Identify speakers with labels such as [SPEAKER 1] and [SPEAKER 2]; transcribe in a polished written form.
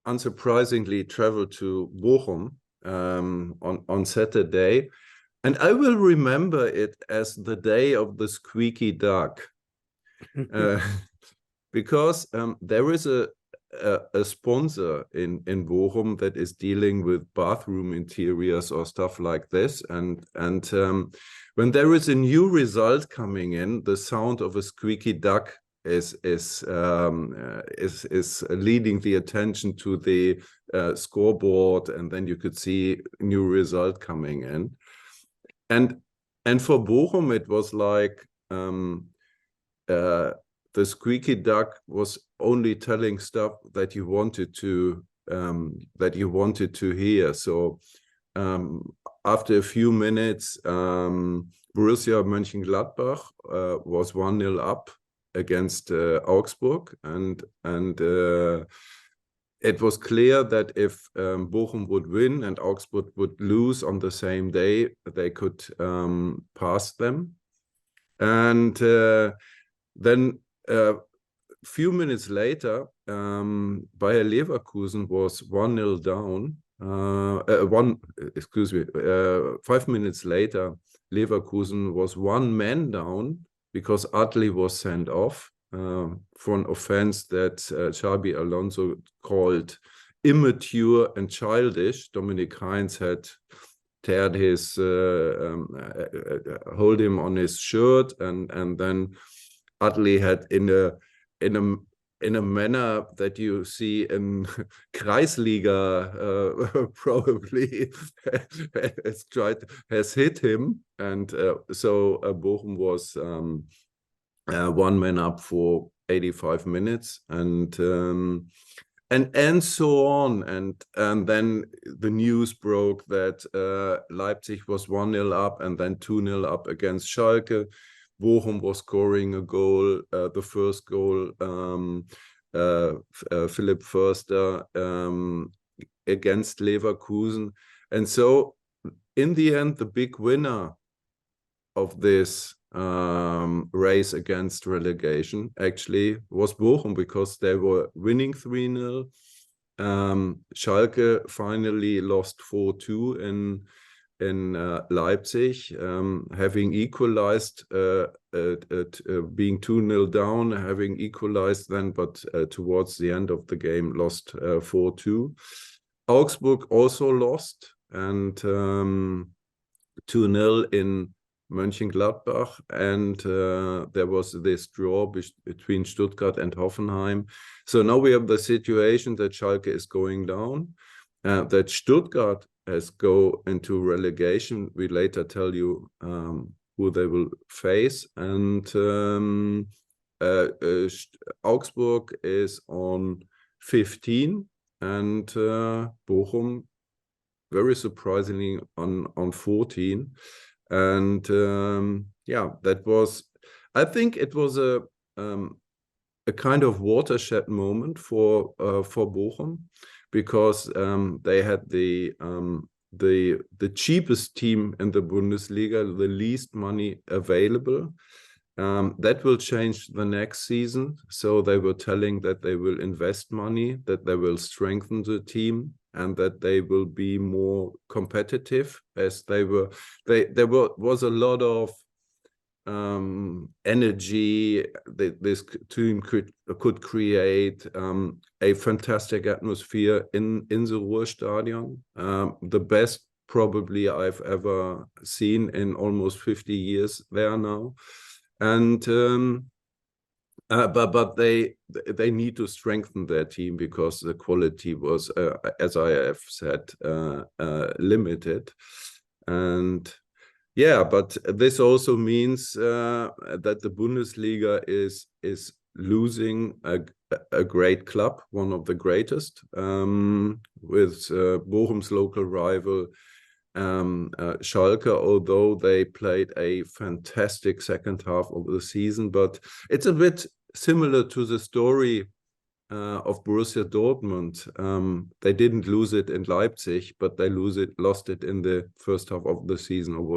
[SPEAKER 1] unsurprisingly traveled to Bochum on Saturday, and I will remember it as the day of the squeaky duck, because there is a sponsor in Bochum that is dealing with bathroom interiors or stuff like this, and when there is a new result coming in, the sound of a squeaky duck is leading the attention to the scoreboard, and then you could see a new result coming in, and for Bochum it was like the squeaky duck was only telling stuff that you wanted to hear. So after a few minutes, Borussia Mönchengladbach was 1-0 up against Augsburg, and it was clear that if Bochum would win and Augsburg would lose on the same day, they could pass them. And then a few minutes later, Bayer Leverkusen was 1-0 down. 5 minutes later, Leverkusen was 1 man down because Adli was sent off for an offense that Xabi Alonso called immature and childish. Dominic Heinz had teared his hold him on his shirt, and then Adli had in a manner that you see in Kreisliga probably has hit him, and so Bochum was 1 man up for 85 minutes, and so on, and then the news broke that Leipzig was 1-0 up and then 2-0 up against Schalke. Bochum was scoring a goal, the first goal, Philipp Förster against Leverkusen. And so in the end, the big winner of this race against relegation actually was Bochum, because they were winning 3-0. Schalke finally lost 4-2 in Leipzig, having equalized, being 2-0 down, having equalized then, but towards the end of the game lost 4-2. Augsburg also lost, and 2-0 in Mönchengladbach, and there was this draw between Stuttgart and Hoffenheim. So now we have the situation that Schalke is going down, that Stuttgart has go into relegation. We later tell you who they will face, and Augsburg is on 15, and Bochum, very surprisingly, on 14. And yeah, that was, I think it was a kind of watershed moment for Bochum, because they had the cheapest team in the Bundesliga, the least money available. That will change the next season. So they were telling that they will invest money, that they will strengthen the team, and that they will be more competitive, as there was a lot of energy. This team could create a fantastic atmosphere in the Ruhrstadion, the best probably I've ever seen in almost 50 years there now. And but they need to strengthen their team, because the quality was, as I have said, limited. And yeah, but this also means that the Bundesliga is losing a great club, one of the greatest, with Bochum's local rival Schalke, although they played a fantastic second half of the season. But it's a bit similar to the story of Borussia Dortmund. They didn't lose it in Leipzig, but they lost it in the first half of the season.